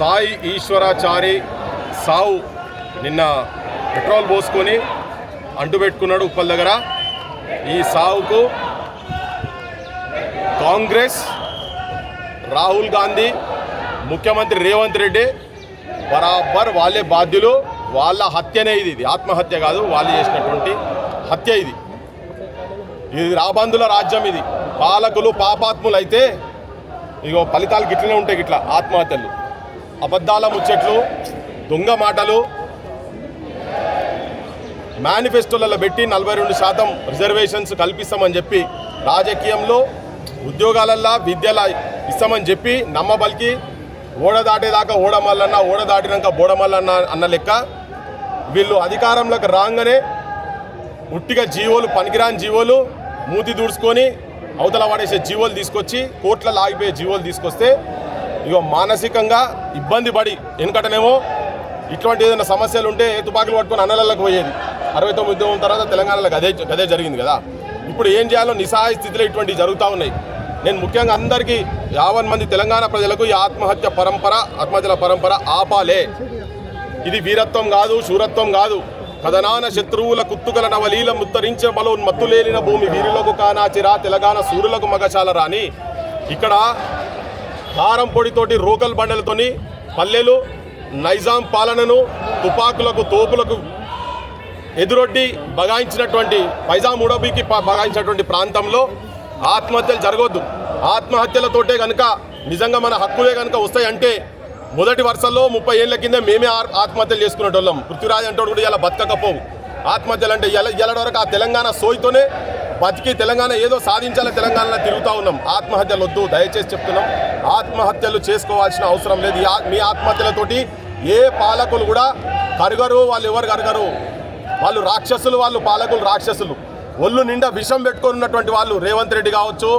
సాయి ఈశ్వరాచారి సావు నిన్న పెట్రోల్ పోసుకొని అంటుపెట్టుకున్నాడు ఉప్పల్ దగ్గర. ఈ సావుకు కాంగ్రెస్, రాహుల్ గాంధీ, ముఖ్యమంత్రి రేవంత్ రెడ్డి బరాబర్ వాళ్ళే బాధ్యులు. వాళ్ళ హత్యనే ఇది ఆత్మహత్య కాదు, వాళ్ళు చేసినటువంటి హత్య ఇది రాబందుల రాజ్యం. ఇది పాలకులు పాపాత్ములు అయితే ఇగో ఫలితాలు గిట్లనే ఉంటాయి. గిట్లా ఆత్మహత్యలు, అబద్ధాల ముచ్చట్లు, దొంగ మాటలు, మేనిఫెస్టోలలో పెట్టి 42% రిజర్వేషన్స్ కల్పిస్తామని చెప్పి రాజకీయంలో ఉద్యోగాలల్లో విద్యల ఇస్తామని చెప్పి నమ్మబలికి ఓడ దాటేదాకా ఓడమల్లన్న, ఓడ దాటినాక బోడమల్లన్న అన్న లెక్క వీళ్ళు అధికారంలోకి రాగానే ఉట్టిగా జీవోలు, పనికిరాని జీవోలు మూతి దూడ్చుకొని అవతల పడేసే జీవోలు తీసుకొచ్చి కోట్లలో ఆగిపోయే జీవోలు తీసుకొస్తే ఇక మానసికంగా ఇబ్బంది పడి, ఎందుకంటేనేమో ఇటువంటి ఏదైనా సమస్యలు ఉంటే తుపాకులు పట్టుకొని అన్నలకు పోయేది. 69 ఉద్యమం తర్వాత తెలంగాణలో గదే జరిగింది కదా. ఇప్పుడు ఏం చేయాలో నిస్సహాయ స్థితిలో ఇటువంటివి జరుగుతూ ఉన్నాయి. నేను ముఖ్యంగా అందరికీ 50 మంది తెలంగాణ ప్రజలకు ఈ ఆత్మహత్యల పరంపర ఆపాలే. ఇది వీరత్వం కాదు, శూరత్వం కాదు. కథనాన శత్రువుల కుత్తుకల నవలీల ముత్తరించే బలోన్ మత్తులేలిన భూమి వీరులకు కానాచిరా తెలంగాణ సూర్యులకు మగశాల రాని. ఇక్కడ కారం పొడితోటి రోకల్ బండలతోని పల్లెలు నైజాం పాలనను తుపాకులకు, తోపులకు ఎదురొడ్డి బగాయించినటువంటి పైజాం ఉడబీకి బగాయించినటువంటి ప్రాంతంలో ఆత్మహత్యలు జరగొద్దు. ఆత్మహత్యలతోటే కనుక నిజంగా మన హక్కులే కనుక వస్తాయంటే మొదటి వరుసల్లో 30 ఏళ్ల కింద మేమే ఆత్మహత్యలు చేసుకునేటోళ్ళం. పృథ్వీరాజ్ అంటోడు కూడా ఇలా బతకకపోవు. ఆత్మహత్యలు అంటే ఎల్లడి వరకు ఆ తెలంగాణ సోయితోనే బతికి తెలంగాణ ఏదో సాధించాలని తెలంగాణలో తిరుగుతూ ఉన్నాం. ఆత్మహత్యలు వద్దు, దయచేసి చెప్తున్నాం. ఆత్మహత్యలు చేసుకోవాల్సిన అవసరం లేదు. మీ ఆత్మహత్యలతోటి ఏ పాలకులు కూడా కరగరు. వాళ్ళు ఎవరు కరగరు? వాళ్ళు రాక్షసులు, వాళ్ళు పాలకులు రాక్షసులు. ఒళ్ళు నిండా విషం పెట్టుకొని ఉన్నటువంటి వాళ్ళు రేవంత్ రెడ్డి కావచ్చు.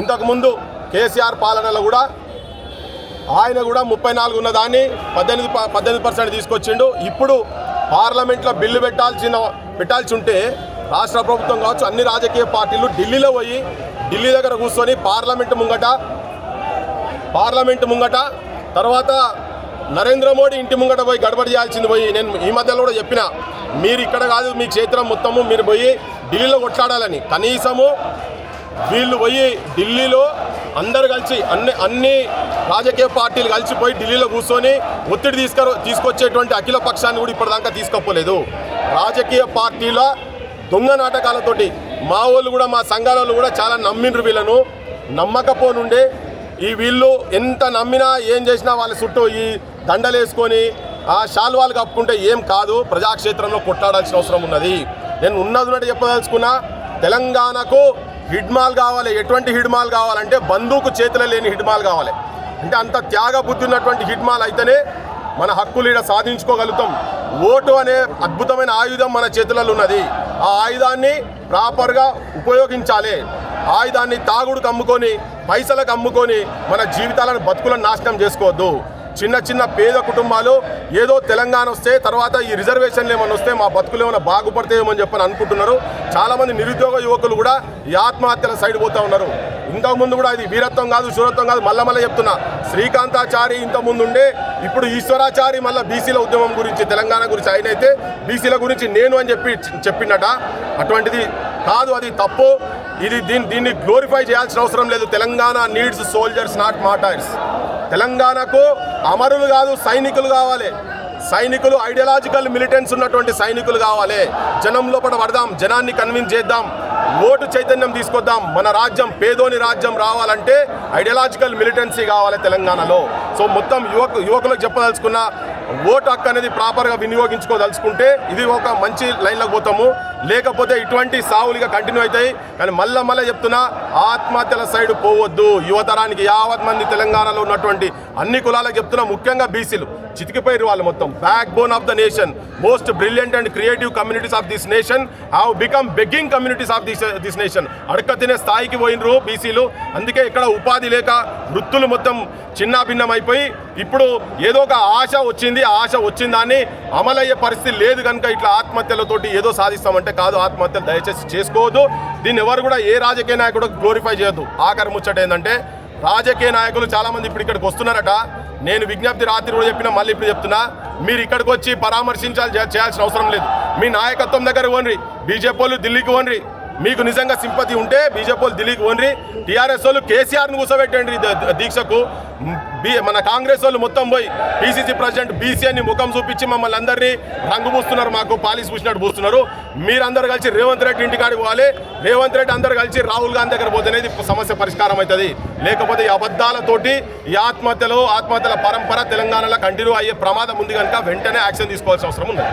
ఇంతకుముందు కేసీఆర్ పాలనలో కూడా ఆయన కూడా 34 ఉన్న దాన్ని 18% తీసుకొచ్చిండు. ఇప్పుడు పార్లమెంట్లో బిల్లు పెట్టాల్సి ఉంటే రాష్ట్ర ప్రభుత్వం కావచ్చు, అన్ని రాజకీయ పార్టీలు ఢిల్లీ దగ్గర కూర్చొని పార్లమెంట్ ముంగట తర్వాత నరేంద్ర మోడీ ఇంటి ముంగట పోయి గడబడి చేయాల్సింది పోయి. నేను ఈ మధ్యలో కూడా చెప్పిన, మీరు ఇక్కడ కాదు, మీ క్షేత్రం మొత్తము మీరు పోయి ఢిల్లీలో కొట్లాడాలని. కనీసము వీళ్ళు పోయి ఢిల్లీలో అందరు కలిసి అన్ని రాజకీయ పార్టీలు కలిసిపోయి ఢిల్లీలో కూర్చొని ఒత్తిడి తీసుకొచ్చేటువంటి అఖిల పక్షాన్ని కూడా ఇప్పటిదాకా తీసుకోపోలేదు. రాజకీయ పార్టీల దొంగ నాటకాలతోటి మా వాళ్ళు కూడా, మా సంఘాల వాళ్ళు కూడా చాలా నమ్మిండ్రు. వీళ్ళను నమ్మకపోనుండే వీళ్ళు ఎంత నమ్మినా ఏం చేసినా వాళ్ళ చుట్టూ ఈ దండలు వేసుకొని ఆ శాల్వాలు కప్పుకుంటే ఏం కాదు. ప్రజాక్షేత్రంలో కొట్లాడాల్సిన అవసరం ఉన్నది. నేను ఉన్నది చెప్పదలుచుకున్నా, తెలంగాణకు హిడ్మాల్ కావాలి. ఎటువంటి హిడ్మాల్ కావాలంటే బందూకు చేతిలో లేని హిడ్మాల్ కావాలి. అంటే అంత త్యాగ బుద్ధి ఉన్నటువంటి హిడ్మాల్ అయితేనే మన హక్కులు ఈడ సాధించుకోగలుగుతాం. ఓటు అనే అద్భుతమైన ఆయుధం మన చేతులలో ఉన్నది. ఆ ఆయుధాన్ని ప్రాపర్గా ఉపయోగించాలి. ఆయుధాన్ని తాగుడుకు అమ్ముకొని, పైసలకు అమ్ముకొని మన జీవితాలను, బతుకులను నాశనం చేసుకోవద్దు. చిన్న పేద కుటుంబాలు ఏదో తెలంగాణ వస్తే తర్వాత ఈ రిజర్వేషన్లు ఏమైనా వస్తే మా బతుకులు ఏమైనా బాగుపడతాయేమో అని చెప్పని అనుకుంటున్నారు. చాలామంది నిరుద్యోగ యువకులు కూడా ఈ ఆత్మహత్యల సైడ్ పోతూ ఉన్నారు. ఇంతకుముందు కూడా ఇది వీరత్వం కాదు, శూరత్వం కాదు. మళ్ళీ చెప్తున్నా, శ్రీకాంతాచారి ఇంతకుముందు ఉండే, ఇప్పుడు ఈశ్వరాచారి మళ్ళీ బీసీల ఉద్యమం గురించి, తెలంగాణ గురించి ఆయన అయితే బీసీల గురించి నేను అని చెప్పిండట. అటువంటిది కాదు, అది తప్పు. దీన్ని గ్లోరిఫై చేయాల్సిన అవసరం లేదు. Telangana needs soldiers, not martyrs. తెలంగాణకు అమరులు కాదు, సైనికులు కావాలి. సైనికులు, ఐడియాలజికల్ మిలిటెన్స్ ఉన్నటువంటి సైనికులు కావాలి. జనం లోపల పడదాం, జనాన్ని కన్విన్స్ చేద్దాం, ఓటు చైతన్యం తీసుకొద్దాం. మన రాజ్యం పేదోని రాజ్యం రావాలంటే ఐడియాలజికల్ మిలిటెన్సీ కావాలి తెలంగాణలో. సో మొత్తం యువకులకు చెప్పదలుచుకున్న, ఓటు హక్కు అనేది ప్రాపర్గా వినియోగించుకోదలుచుకుంటే ఇది ఒక మంచి లైన్లోకి పోతాము. లేకపోతే ఇటువంటి సావులుగా కంటిన్యూ అవుతాయి. కానీ మళ్ళీ చెప్తున్నా, ఆత్మహత్యల సైడ్ పోవద్దు. యువతరానికి 50 మంది తెలంగాణలో ఉన్నటువంటి అన్ని కులాలకు చెప్తున్నా, ముఖ్యంగా బీసీలు చితికిపోయారు. వాళ్ళు మొత్తం backbone of the nation, most brilliant and creative communities of this nation have become begging communities of this nation. అడక్క తినే స్థాయికి పోయినరు బీసీలు. అందుకే ఇక్కడ ఉపాధి లేక వృత్తులు మొత్తం చిన్నాభిన్నం అయిపోయి ఇప్పుడు ఏదో ఒక ఆశ వచ్చింది. ఆ ఆశ వచ్చిన దాన్ని అమలయ్యే పరిస్థితి లేదు. కనుక ఇట్లా ఆత్మహత్యలతోటి ఏదో సాధిస్తామంటే కాదు. ఆత్మహత్యలు దయచేసి చేసుకోవద్దు. దీన్ని ఎవరు కూడా, ఏ రాజకీయ నాయకుడు గ్లోరిఫై చేయొద్దు. ఆఖరి ముచ్చట ఏంటంటే, రాజకీయ నాయకులు చాలామంది ఇప్పుడు ఇక్కడికి వస్తున్నారట. నేను విజ్ఞప్తి రాత్రి కూడా చెప్పినా, మళ్ళీ ఇప్పుడు చెప్తున్నా, మీరు ఇక్కడికి వచ్చి చేయాల్సిన అవసరం లేదు. మీ నాయకత్వం దగ్గర పోండి. బీజేపీ వాళ్ళు ఢిల్లీకి పోండి. మీకు నిజంగా సింపతి ఉంటే బీజేపీ వాళ్ళు ఢిల్లీకి పోండి. టీఆర్ఎస్ వాళ్ళు కేసీఆర్ను కూర్చోబెట్టండి దీక్షకు. మన కాంగ్రెస్ వాళ్ళు మొత్తం పోయి పీసీసీ ప్రెసిడెంట్ బీసీని ముఖం చూపించి మమ్మల్ని అందరినీ రంగు పూస్తున్నారు, మాకు పాలిస్ పూసినట్టు పూస్తున్నారు. మీరందరూ కలిసి రేవంత్ రెడ్డి ఇంటికాడికి పోవాలి. రేవంత్ రెడ్డి అందరూ కలిసి రాహుల్ గాంధీ దగ్గర పోతేనేది సమస్య పరిష్కారం అవుతుంది. లేకపోతే ఈ అబద్ధాలతోటి ఈ ఆత్మహత్యల పరంపర తెలంగాణలో కంటిన్యూ అయ్యే ప్రమాదం ఉంది కనుక వెంటనే యాక్షన్ తీసుకోవాల్సిన అవసరం ఉంది.